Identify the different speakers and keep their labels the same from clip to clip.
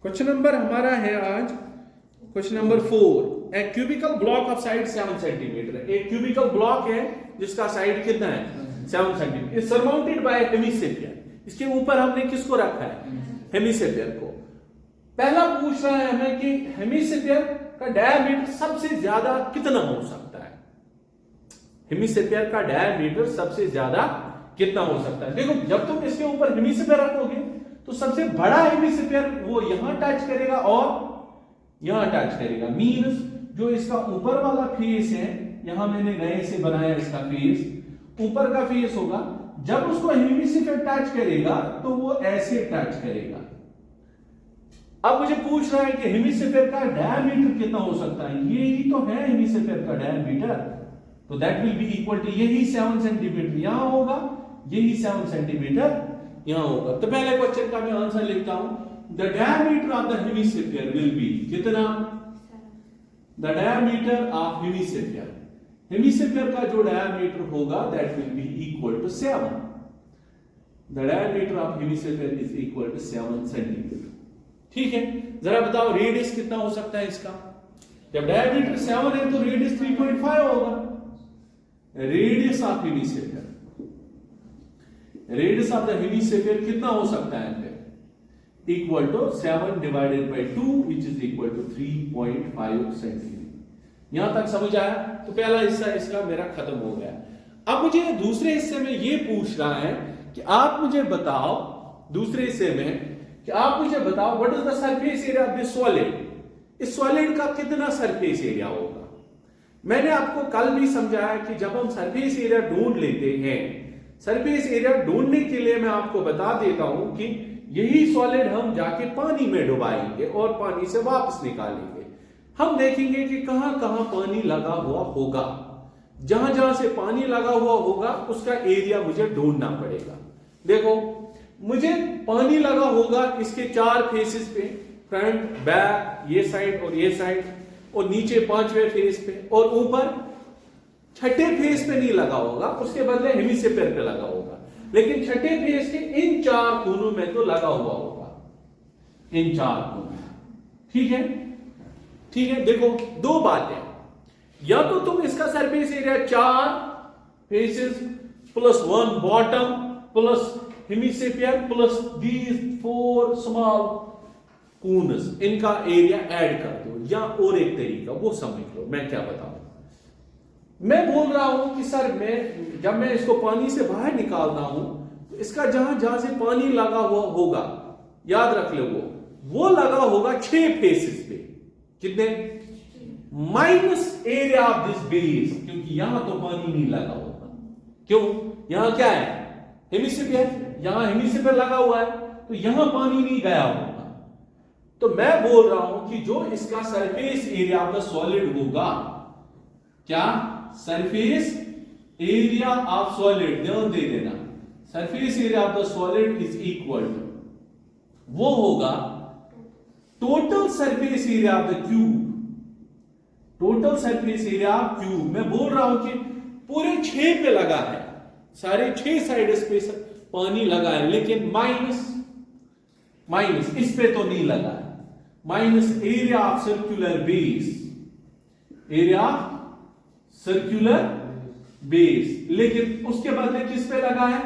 Speaker 1: Question number हमारा है आज question number 4। A cubical block of side 7 centimetre. एक क्यूबिकल ब्लॉक है जिसका साइड कितना है 7 centimetre. Is surmounted by hemisphere. इसके ऊपर हमने किसको रखा है हेमिसेफियर को। पहला पूछ रहा है हमें कि हेमिसेफियर का डायमीटर सबसे ज्यादा कितना हो सकता है। हेमिसेफियर का डायमीटर सबसे ज्यादा कितना हो सकता है। देखो जब तुम इसके ऊपर हेमिसेफियर रखोगे तो सबसे बड़ा हेमिसेफियर वो यहां टच करेगा और यहां टच करेगा। मींस जो इसका ऊपर वाला फेस है, यहां मैंने नए से बनाया इसका फेस, ऊपर का फेस होगा, जब उसको हेमिसेफियर टच करेगा तो वो ऐसे टच करेगा। अब मुझे पूछ रहा है कि हेमिसेफियर का डायमीटर कितना हो सकता है। यही तो है हेमिसेफियर का डायमीटर, तो that will be equal to यही 7 सेंटीमीटर यहां होगा, यही 7 सेंटीमीटर यहां होगा। तो पहले क्वेश्चन का मैं आंसर लिखता हूं। The diameter of the hemisphere will be कितना, the diameter of hemisphere, hemisphere का जो डायमीटर होगा that will be equal to 7। The diameter of hemisphere is equal to 7 centimetre. ठीक है, जरा बताओ रेडियस कितना हो सकता है इसका। जब डायमीटर 7 है तो रेडियस 3.5 होगा। Radius of hemisphere, radius of the hemisphere कितना हो सकता है फिर, equal to 7 divided by 2 which is equal to 3.5 centimetre. यहां तक समझ आया। तो पहला हिस्सा इसका मेरा खत्म हो गया। अब मुझे दूसरे हिस्से में ये पूछ रहा है कि आप मुझे बताओ, दूसरे हिस्से में कि आप मुझे बताओ what is the surface area of this solid. इस सॉलिड का कितना सरफेस एरिया होगा। मैंने आपको कल भी समझाया कि जब हम सरफेस एरिया ढूंढ लेते हैं, सरफेस एरिया ढूंढने के लिए मैं आपको बता देता हूं कि यही सॉलिड हम जाके पानी में डुबाएंगे और पानी से वापस निकालेंगे। हम देखेंगे कि कहां कहां पानी लगा हुआ होगा। जहां जहां से पानी लगा हुआ होगा उसका एरिया मुझे ढूंढना पड़ेगा। देखो मुझे पानी लगा होगा इसके 4 फेसेस पे, फ्रंट, बैक, ये साइड और ये साइड, और नीचे 5वें फेस पे, और ऊपर 6ठे फेस पे नहीं लगा होगा, उसके बदले हेमिसेफियर पे लगा होगा। लेकिन 6ठे फेस के इन 4 कोनों में तो लगा हुआ होगा, इन 4 कोनों। ठीक है, ठीक है। देखो दो बातें, या तो तुम इसका surface area 4 faces plus 1 bottom plus hemisphere plus these 4 small cones, इनका एरिया ऐड कर दो, या और एक तरीका वो समझ लो मैं क्या बताऊं। मैं बोल रहा हूं कि सर जब मैं इसको पानी से बाहर निकालता हूं तो इसका जहां जहां से पानी लगा हुआ होगा, याद रख लो वो लगा होगा 6 फेसेस पे। कितने, minus area of this base, क्योंकि यहां तो पानी नहीं लगा होगा। क्यों, यहां क्या है हेमिसेफियर, यहां हेमिसेफियर लगा हुआ है तो यहां पानी नहीं गया होगा। तो मैं बोल रहा हूं कि जो इसका surface area of the solid होगा, क्या सरफेस एरिया ऑफ सॉलिड, ध्यान दे देना, surface area of the solid is equal to, वो होगा total surface area of the cube, total surface area of cube. मैं बोल रहा हूं कि पूरे 6 पे लगा है, सारे 6 साइड्स पे पानी लगा है, लेकिन माइनस इस पे तो नहीं लगा है, minus area of circular base, area circular base. लेकिन उसके बदले किस पे लगा है,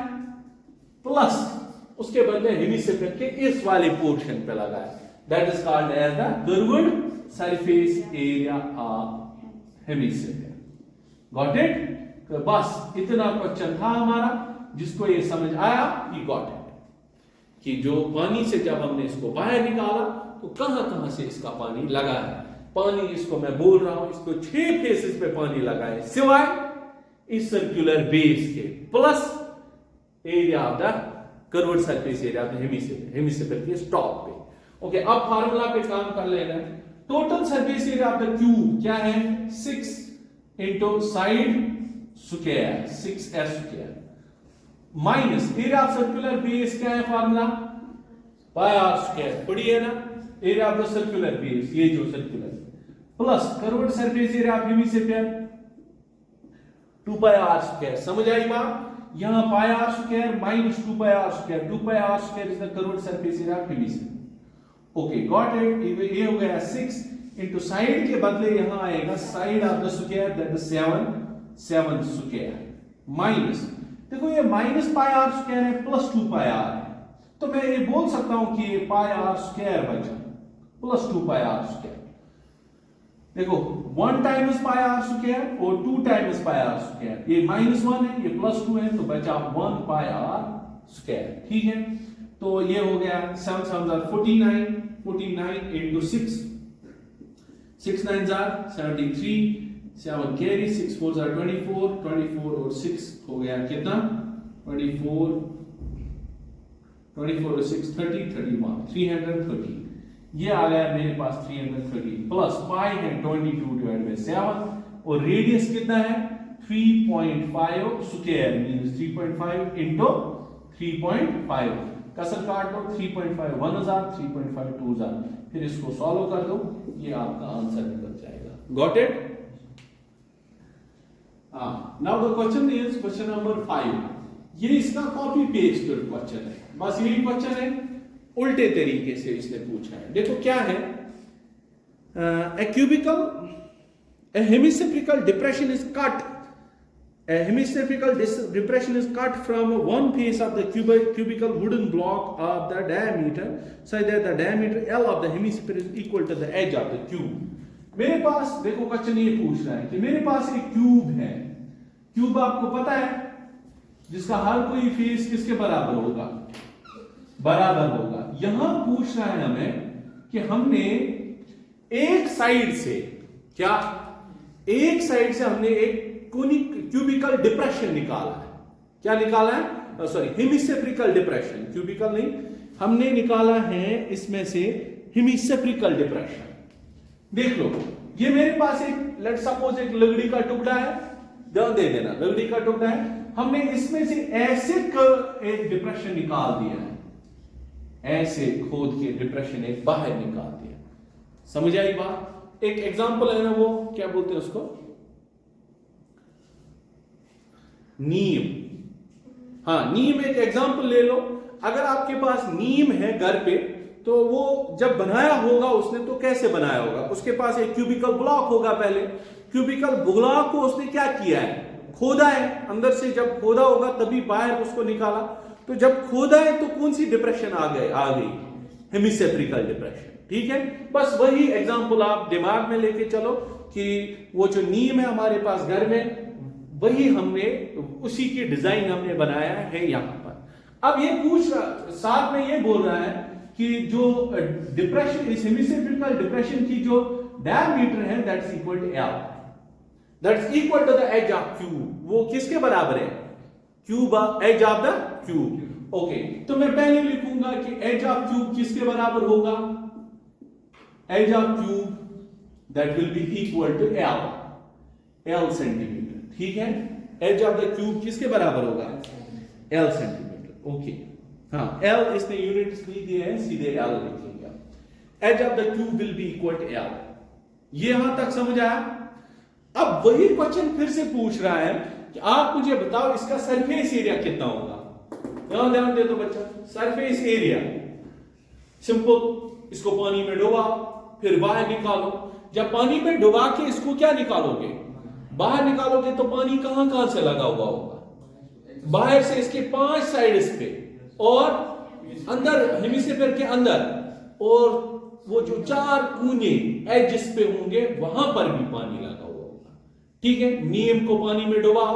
Speaker 1: प्लस उसके बदले हेमिसेफियर के इस वाले पोर्शन पे लगा है। That is called as the curved surface area of hemisphere. Got it. तो बस इतना क्वेश्चन था हमारा, जिसको ये समझ आया ही गॉट इट, कि जो पानी से जब हमने इसको बाहर निकाला तो कहां कहां से इसका पानी लगा है। पानी, इसको मैं बोल रहा हूं, इसको 6 फेसेस पे पानी लगा है, सिवाय इस सर्कुलर बेस के, plus area of the curved surface area of the hemisphere के टॉप पे। ओके, अब फार्मूला पे काम कर लेना। Total surface area of the cube क्या है, 6 into side square 6s square, minus area of circular base क्या है फार्मूला, पाई आर स्क्वायर, पढ़ी है ना, area of the circular base, ये जो circular, plus curved surface area of hemisphere 2 pi r square. समझ आई बात। यहां pi r square minus 2 pi r square, 2 pi r square is the curved surface area of hemisphere. Okay got it. ये हो गया 6 into side के बदले यहां आएगा side of the square that is 7 square minus, देखो ये माइनस पाई आर स्क्वायर है प्लस 2 पाई आर है, तो मैं ये बोल सकता हूं कि ये पाई आर स्क्वायर बचा प्लस 2 पाई आर स्क्वायर। देखो 1 टाइम्स पाई आर स्क्वायर और 2 टाइम्स पाई आर स्क्वायर, ये -1 है ये +2 है, तो बचा 1 पाई आर स्क्वायर। ठीक है, तो ये हो गया 7 7 49 into 6 6 9 73, 7 कैरी, 6 4 24 और 6 हो गया कितना 24 और 6 30 31 330। ये आ गया मेरे पास 330 प्लस पाई है 22/7 और रेडियस कितना है 3.5 स्क्वायर मींस 3.5 into 3.5 कसर काट दो 3.5 1000 3.5 2000, फिर इसको सॉल्व कर दो, ये आपका आंसर निकल जाएगा। Got it? Now the question is question number 5। ये इसका कॉपी पेस्टेड क्वेश्चन है, बस यही क्वेश्चन है, उल्टे तरीके से इसने पूछा है। देखो क्या है, a cubical, a hemispherical depression is cut. A hemispherical depression is cut from one face of the cubical wooden block of the diameter such that the diameter L of the hemisphere is equal to the edge of the cube. मेरे पास देखो question ये पूछ रहा है कि मेरे पास एक cube है, क्यूब आपको पता है जिसका हर कोई फेस किसके बराबर होगा, बराबर होगा। यहां पूछ रहा है हमें कि हमने एक साइड से क्या, एक साइड से हमने एक क्यूबिकल डिप्रेशन निकाला है। क्या निकाला है? सॉरी, हेमिसेफ्रिकल डिप्रेशन, क्यूबिकल नहीं, हमने निकाला है इसमें से हेमिसेफ्रिकल डिप्रेशन। देख लो, ये मेरे पास एक लेट्स सपोज एक लकड़ी का टुकड़ा है, ध्यान दे देना, लकड़ी का टुकड़ा है, हमने इसमें से ऐसे एक डिप्रेशन निकाल दिया है, ऐसे खोद के डिप्रेशन एक बाहर निकाल दिया। समझ आई बात? एक एग्जांपल है ना, वो क्या बोलते हैं उसको, नीम। हाँ, नीम एक एग्जांपल ले लो। अगर आपके पास नीम है घर पे, तो वो जब बनाया होगा उसने तो कैसे बनाया होगा, उसके पास एक क्यूबिकल ब्लॉक होगा, पहले क्यूबिकल ब्लॉक को उसने क्या किया है, खोदा है, अंदर से जब खोदा होगा तभी बाहर उसको निकाला, तो जब खोदा है तो कौन सी डिप्रेशन आ गई, हेमिसेफ्रिकल डिप्रेशन। ठीक है, बस वही एग्जांपल आप दिमाग में लेके चलो कि वो जो नीम है हमारे पास घर में, वही हमने उसी की डिजाइन हमने बनाया है यहां पर। अब ये पूछ रहा, साथ में ये बोल रहा है कि जो डिप्रेशन, इस हेमिसेफ्रिकल डिप्रेशन की जो डायमीटर है that's equal to L, that's equal to the edge of cube. वो किसके बराबर है, cube, edge of the cube. Okay, तो मैं पहले लिखूंगा कि एज ऑफ क्यूब किसके बराबर होगा, edge of cube that will be equal to L centimetre. ठीक है, एज ऑफ द क्यूब किसके बराबर होगा, L सेंटीमीटर। ओके, हाँ, L इसने यूनिट्स नहीं दिए हैं, सीधे L लिखेंगे। Edge of the cube will be equal to L। ये यहां तक समझ आया? अब वही क्वेश्चन फिर से पूछ रहा है कि आप मुझे बताओ इसका सरफेस एरिया कितना होगा। ध्यान दे तो बच्चा, सरफेस एरिया सिंपल, इसको पानी में डुबाओ फिर बाहर निकालो। जब पानी में डुबा के इसको क्या निकालोगे, बाहर निकालोगे, तो पानी कहां कहां से लगा हुआ होगा, बाहर से इसके 5 साइड्स पे और अंदर हेमिस्फीयर के अंदर, और वो जो 4 कोने एजेस पे होंगे वहां पर भी पानी लगा हुआ होगा। ठीक है, नीम को पानी में डुबाओ,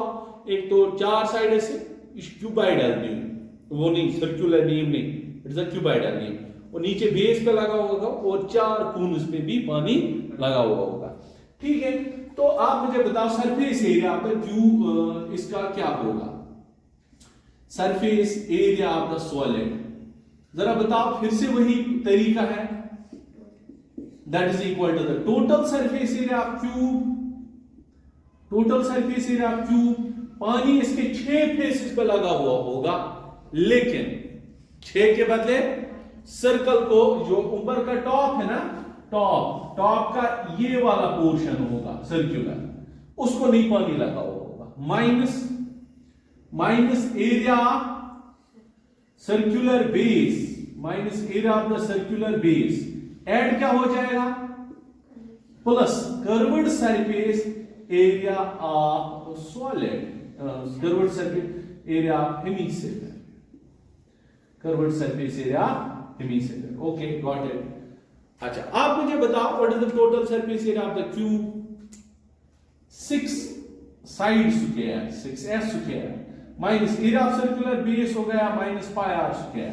Speaker 1: एक तो 4 साइड से क्यूबाइडल नीम, वो नहीं सर्कुलर नीम नहीं, इट्स अ क्यूबाइडल नीम, और नीचे बेस पे लगा होगा और 4 कोन्स पे भी पानी लगा हुआ होगा। ठीक है, तो आप मुझे बताओ surface area of the cube इसका क्या होगा, surface area of the solid. जरा बताओ, फिर से वही तरीका है, that is equal to the total surface area of cube, total surface area of cube. पानी इसके 6 फेसेस पे लगा हुआ होगा, लेकिन 6 के बदले सर्कल को, जो ऊपर का टॉप है ना, टॉप का ये वाला पोर्शन होगा सर्कुलर, उसको नहीं पानी लगा हुआ होगा। Minus area circular base, minus area of the circular base, add क्या हो जाएगा, plus curved surface area of solid, curved surface area of hemisphere, curved surface area hemisphere. Okay, got it. अच्छा, आप मुझे बताओ what is the total surface area of the cube? 6 side square, 6s square minus area of circular base हो गया minus pi r square,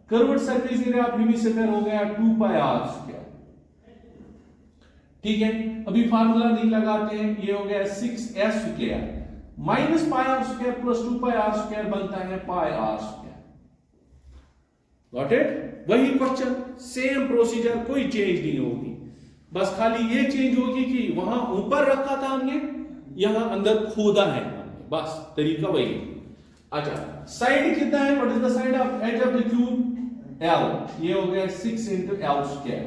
Speaker 1: curved surface area of hemisphere हो गया 2 pi r square. ठीक है, अभी फार्मूला नहीं लगाते हैं, ये हो गया 6s square minus pi r square plus 2 pi r square बनता है pi r square. Got it? वही क्वेश्चन, सेम प्रोसीजर, कोई चेंज नहीं होगी, बस खाली ये चेंज होगी कि वहां ऊपर रखा था हमने, यहां अंदर खोदा है हमने, बस तरीका वही है। अच्छा, साइड कितना है, what is the side of edge of the cube? L, ये हो गया 6 into L square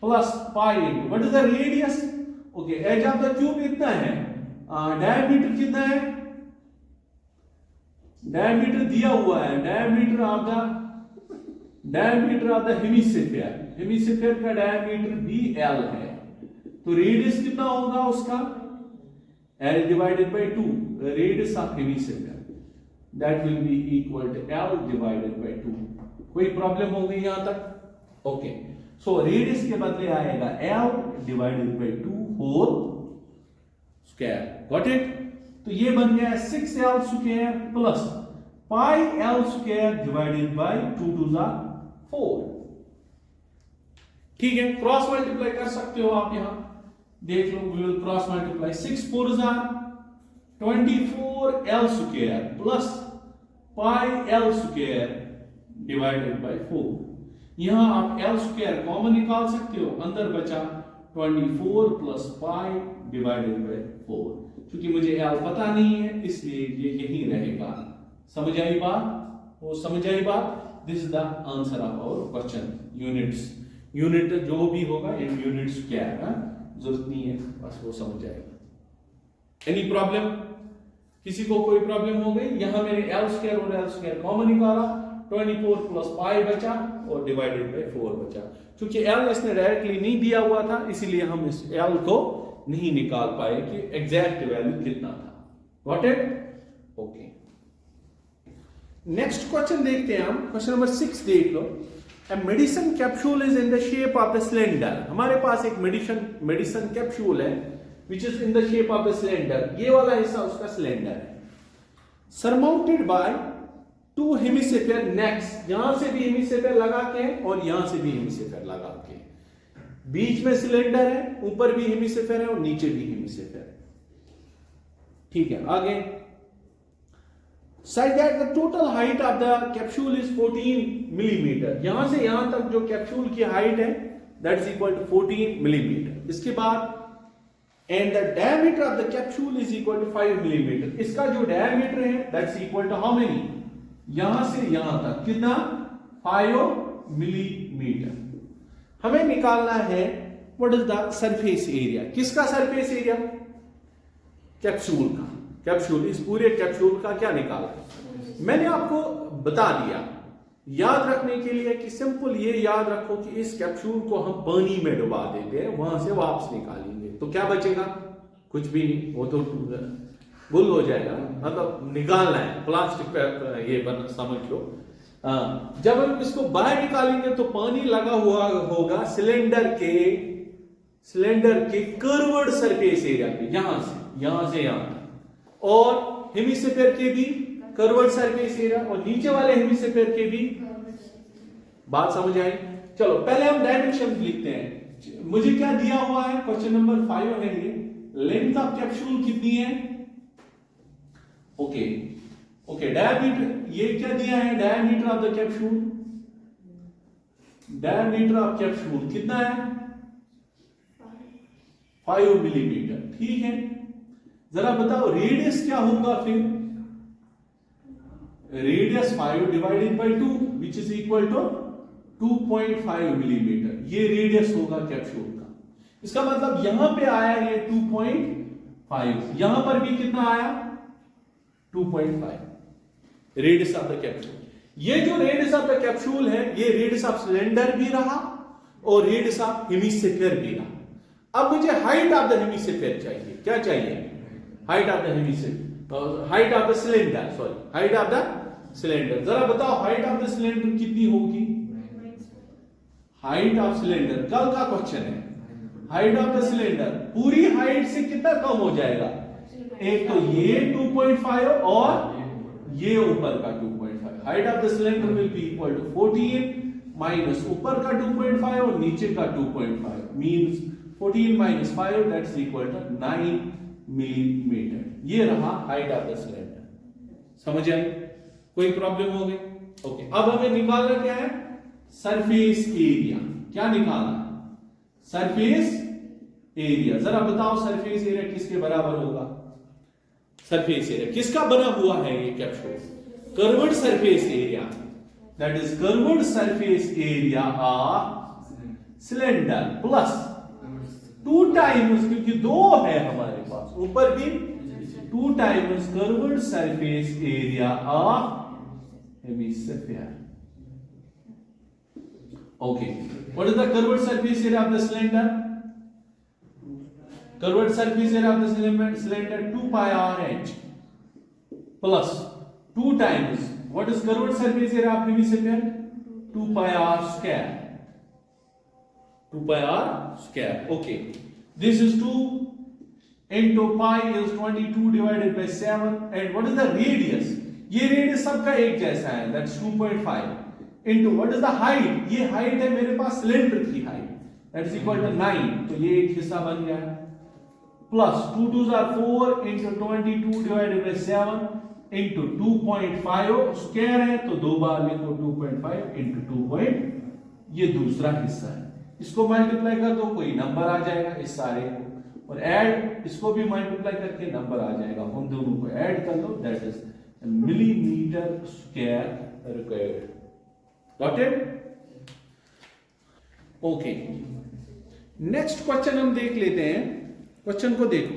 Speaker 1: plus pi into what is the radius? Okay, edge of the cube इतना है, डायमीटर कितना है, डायमीटर दिया हुआ है, diameter of the hemisphere, hemisphere का डायमीटर भी L है, तो रेडियस कितना होगा उसका? L divided by 2, radius of hemisphere, that will be equal to L divided by 2। कोई प्रॉब्लम हो गई यहां तक? ओके, सो रेडियस के बदले आएगा L divided by 2 whole square. Got it? तो ये बन गया 6L square plus pi L square divided by 2 to the 4। ठीक है, क्रॉस मल्टीप्लाई कर सकते हो आप, यहां देख लो, we will cross multiply, 6 4 24L square plus pi L square divided by 4। यहां आप L स्क्वायर कॉमन निकाल सकते हो, अंदर बचा 24 प्लस पाई डिवाइडेड बाय 4। क्योंकि मुझे L पता नहीं है इसलिए ये यही रहेगा। समझ आई बात? वो समझ आई बात? This is the answer of our question. Units, unit जो भी होगा इन यूनिट्स क्या है, जरूरत नहीं है, बस वो समझ जाएगा। Any problem? किसी को कोई प्रॉब्लम हो गई? यहां मैंने L स्क्वायर और L स्क्वायर कॉमन निकाला, 24 प्लस पाई बचा और डिवाइडेड बाय 4 बचा। क्योंकि L इसने डायरेक्टली नहीं दिया हुआ था, इसीलिए हम इस L को नहीं निकाल पाए कि एग्जैक्ट वैल्यू कितना था। Got it? Okay, next question देखते हैं हम। क्वेश्चन नंबर 6 देख लो। A medicine capsule is in the shape of the cylinder. हमारे पास एक मेडिसिन कैप्सूल है which is in the shape of the cylinder. ये वाला हिस्सा उसका सिलेंडर है, surmounted by 2 हेमिस्फीयर necks, यहां से भी हेमिस्फीयर लगा के और यहां से भी हेमिस्फीयर लगा के, बीच में सिलेंडर है, ऊपर भी हेमिस्फीयर है और नीचे भी हेमिस्फीयर है। ठीक है, आगे, such that the total height of the capsule is 14 millimeter. यहां से यहां तक जो कैप्सूल की हाइट है that is equal to 14 millimeter. इसके बाद and the diameter of the capsule is equal to 5 millimeter. इसका जो diameter है that's equal to how many? यहां से यहां तक कितना? 5 millimeter. हमें निकालना है what is the surface area. किसका surface area? कैप्सूल का। कैप्सूल, इस पूरे कैप्सूल का क्या निकाला है? मैंने आपको बता दिया, याद रखने के लिए कि सिंपल ये याद रखो कि इस कैप्सूल को हम पानी में डुबा देते हैं, वहां से वापस निकालेंगे तो क्या बचेगा? कुछ भी नहीं, वो तो गुल हो जाएगा, मतलब निकालना है, प्लास्टिक पे ये बन समझ लो। जब हम इसको बाहर निकालेंगे तो पानी लगा हुआ होगा सिलेंडर के कर्व्ड सरफेस एरिया पे, यहां से यहां तक, और हेमिस्फीयर के भी कर्व्ड सरफेस एरिया और नीचे वाले हेमिस्फीयर के भी। बात समझ आई? चलो पहले हम डायमेंशन लिखते हैं। मुझे क्या दिया हुआ है? क्वेश्चन नंबर 5 है ये। लेंथ ऑफ कैप्सूल कितनी है? ओके, डायमीटर ये क्या दिया है? Diameter of the capsule, diameter of capsule कितना है? 5 मिलीमीटर। ठीक है, जरा बताओ रेडियस क्या होगा फिर? Radius 5 divided by 2 which is equal to 2.5 millimetre. ये रेडियस होगा कैप्सूल का। इसका मतलब यहां पे आया ये 2.5, यहां पर भी कितना आया? 2.5 रेडियस ऑफ द कैप्सूल। ये जो रेडियस ऑफ द कैप्सूल है, ये रेडियस ऑफ सिलेंडर भी रहा और रेडियस ऑफ हेमिस्फीयर भी रहा। अब मुझे हाइट ऑफ द हेमिस्फीयर चाहिए। क्या चाहिए? Height of the hemisphere, height of the cylinder, sorry height of the cylinder. जरा बताओ हाइट ऑफ द सिलेंडर कितनी होगी? हाइट ऑफ सिलेंडर कल का क्वेश्चन है। हाइट ऑफ द सिलेंडर पूरी हाइट से कितना कम हो जाएगा? एक तो ये 2.5 और ये ऊपर का 2.5। Height of the cylinder will be equal to 14 minus ऊपर का 2.5 और नीचे का 2.5 means 14 minus 5 that's equal to 9 millimetre. ये रहा हाइट ऑफ द सिलेंडर। समझ आई? कोई प्रॉब्लम हो गई? ओके, अब हमें निकालना क्या है? Surface area. क्या निकालना? Surface area. जरा बताओ सरफेस एरिया किसके बराबर होगा? सरफेस एरिया किसका बना हुआ है ये capsule? Curved surface area, that is curved surface area of cylinder plus 2 times, क्योंकि 2 है हमारे पास ऊपर भी, 2 times curved surface area of hemisphere. Okay, what is the curved surface area of the cylinder? Curved surface area of the cylinder 2 pi r h plus 2 times what is curved surface area of hemispherical? 2 pi r square. 2 pi r square. Okay, this is 2 into pi is 22 divided by 7 and what is the radius? ये radius सबका एक जैसा है, that's 2.5 into what is the height? ये height है मेरे पास cylinder की height, that is equal to 9, तो ये एक हिस्सा बन गया plus 2 2s are 4 into 22 divided by 7 into 2.5 square है तो 2 बार लिखो 2.5 into 2. ये दूसरा हिस्सा है, इसको मल्टीप्लाई कर दो कोई नंबर आ जाएगा इस सारे को, और ऐड इसको भी मल्टीप्लाई करके नंबर आ जाएगा, उन दोनों को ऐड कर लो, that is millimetre square required. Got it? Okay. Next question हम देख लेते हैं। क्वेश्चन को देखो,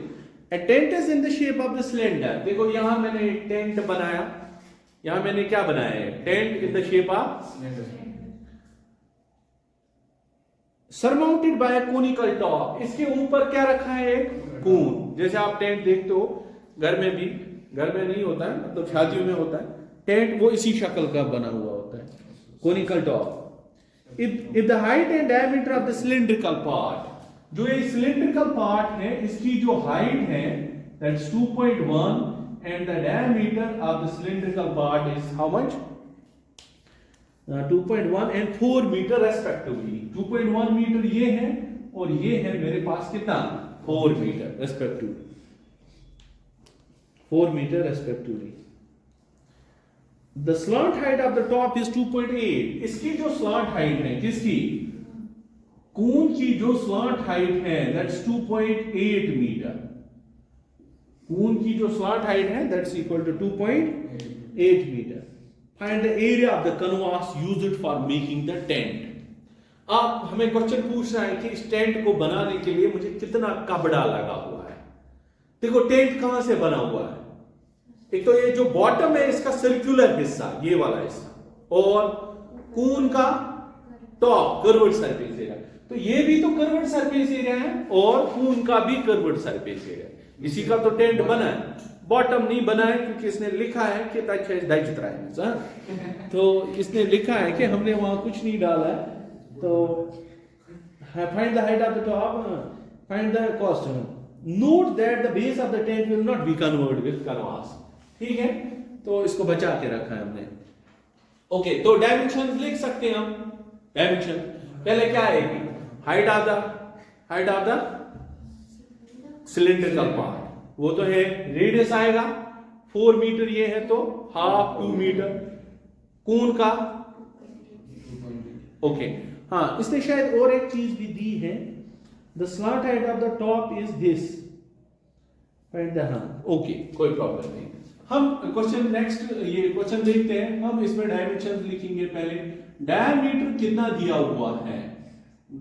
Speaker 1: A tent is in the shape of the cylinder। देखो यहां मैंने एक टेंट बनाया, यहां मैंने क्या बनाया है? Tent in the shape of surmounted bye a conical top. इसके ऊपर क्या रखा है? एक कोन। जैसे आप टेंट देखते हो घर में भी, घर में नहीं होता है मतलब शादियों में होता है टेंट, वो इसी शक्ल का बना हुआ होता है, conical top. if the height and diameter of the cylindrical part, जो ये cylindrical part है इसकी जो height है that's 2.1 and the diameter of the cylindrical part is how much? 2.1 and 4 meter respectively। 2.1 metre ये है और ये है मेरे पास कितना? 4 metre respectively, 4 meter respectively। The slant height of the top is 2.8। इसकी जो slant height है, किसकी? कोन की जो slant height है that's 2.8 मीटर। कोन की जो slant height है that's equal to 2.8 metre. Find the area of the canvas used for making the tent। अब हमें क्वेश्चन पूछ रहा है कि इस टेंट को बनाने के लिए मुझे कितना कपड़ा लगा हुआ है। देखो टेंट कहां से बना हुआ है? एक तो ये जो बॉटम है इसका सर्कुलर हिस्सा, ये वाला हिस्सा, और कोन का टॉप कर्व्ड सरफेस एरिया, तो ये भी तो कर्व्ड सरफेस एरिया है और कोन का भी कर्व्ड सरफेस एरिया, इसी का तो टेंट बना है। बॉटम नहीं बना है क्योंकि इसने लिखा है कि तो इसने लिखा है कि हमने वहां कुछ नहीं डाला है, तो find the height of the top, find the cost, note that the base of the tent will not be convert with canvas. ठीक है, तो इसको बचा के रखा है हमने। ओके, तो डायमेंशन लिख सकते हैं हम। डायमेंशन पहले क्या आएगी? Height of the cylindrical part, वो तो है, रेडियस आएगा 4 मीटर, ये है तो हाफ 2 मीटर। कोन का ओके, हाँ इसने शायद और एक चीज भी दी है, the slot height of the top is this, okay कोई प्रॉब्लम नहीं। हम क्वेश्चन नेक्स्ट ये क्वेश्चन देखते हैं, हम इसमें डायमेंशन लिखेंगे। पहले डायमीटर कितना दिया हुआ है?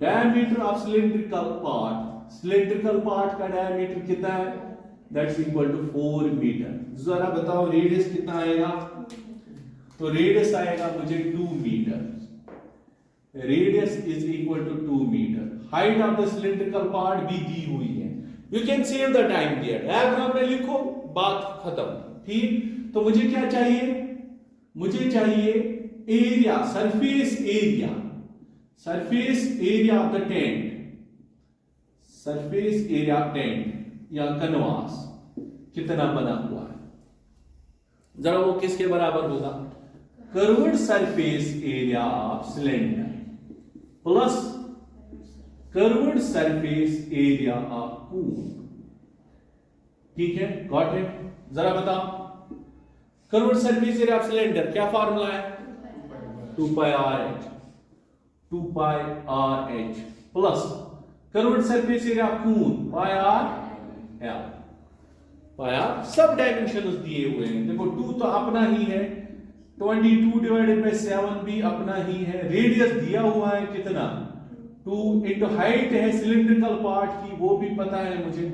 Speaker 1: डायमीटर ऑफ सिलेंड्रिकल पार्ट का डायमीटर कितना है? That's equal to 4 metre. जरा बताओ रेडियस कितना आएगा? तो रेडियस आएगा मुझे 2 metre, radius is equal to 2 metre. Height of the cylindrical part भी दी हुई है, you can save the time there, diagram में लिखो, बात खत्म। ठीक, तो मुझे क्या चाहिए, मुझे चाहिए area, surface area, surface area of the tent, surface area of tent या कनवास कितना बना हुआ है, जरा वो किसके बराबर होगा, curved surface area of cylinder plus curved surface area of cone. ठीक है, गॉट इट। जरा बताओ, curved surface area of cylinder क्या फॉर्मूला है, 2 pi r h, 2 pi r h plus curved surface area of cone pi r l, pi r सब dimensions दिए हुए हैं। देखो 2 तो अपना ही है, 22 डिवाइडेड बाय 7 भी अपना ही है, रेडियस दिया हुआ है कितना 2 इंटू हाइट है सिलिंड्रिकल पार्ट की वो भी पता है मुझे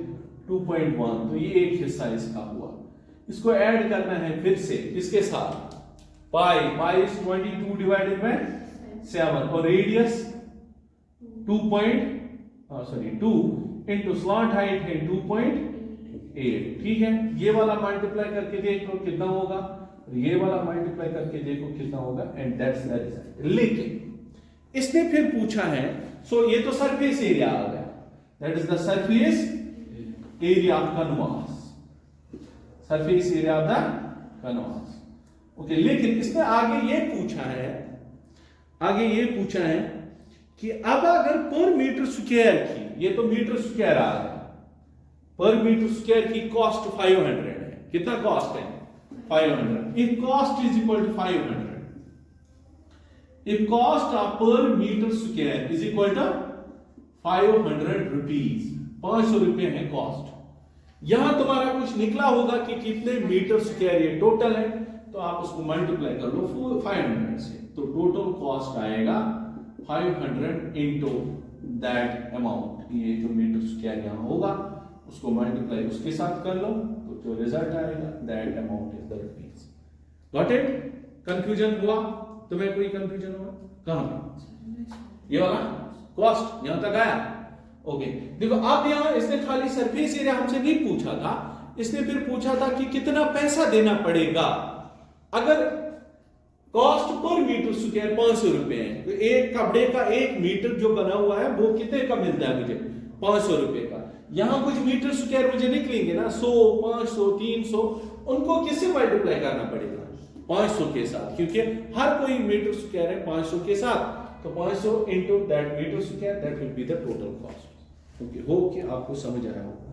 Speaker 1: 2.1, तो ये एक हिस्सा इसका हुआ। इसको ऐड करना है फिर से किसके साथ, पाई, पाई इज 22 डिवाइडेड बाय 7 और रेडियस 2 इंटू स्लॉट हाइट है 2.8। ठीक है, ये वाला मल्टीप्लाई करके देखो कितना होगा, ये वाला मल्टीप्लाई करके देखो कितना होगा, एंड दैट्स द रिजल्ट। लेकिन इसने फिर पूछा है, सो ये तो सरफेस एरिया आ गया, that is the surface area of canvas, surface area of the canvas. Okay, लेकिन इसने आगे ये पूछा है, आगे ये पूछा है कि अब अगर पर मीटर स्क्वायर की, ये तो मीटर स्क्वायर आ गया, पर मीटर स्क्वायर की कॉस्ट 500 है, कितना कॉस्ट है 500, if cost is equal to 500, if cost of per meter square is equal to 500 rupees, 500 रुपए है कॉस्ट। यहां तुम्हारा कुछ निकला होगा कि कितने मीटर स्क्वायर ये टोटल है, तो आप उसको मल्टीप्लाई कर लो 500 से, तो टोटल कॉस्ट आएगा 500 इंटू दैट अमाउंट, ये जो मीटर स्क्वायर यहां होगा उसको मल्टीप्लाई उसके साथ कर लो, तो जो रिजल्ट आएगा that amount is the rupees. Got it? Confusion हुआ तुम्हें, कोई कंफ्यूजन हुआ कहां, ये वाला कॉस्ट यहां तक आया। ओके, देखो अब यहां इसने खाली सरफेस एरिया हमसे नहीं पूछा था, इसने फिर पूछा था कि कितना पैसा देना पड़ेगा अगर कॉस्ट पर मीटर स्क्वायर 500 रुपए है, तो एक कपड़े का 1 मीटर जो बना हुआ है वो कितने का मिलता है मुझे 500 रुपए का। यहां कुछ मीटर स्क्वायर मुझे निकलेंगे ना 100, 500, 300, उनको किससे मल्टीप्लाई करना पड़ेगा 500 के साथ, क्योंकि हर कोई मीटर स्क्वायर है 500 के साथ, तो 500 into that metre square that will be the total cost. Okay, hope कि आपको समझ आया होगा।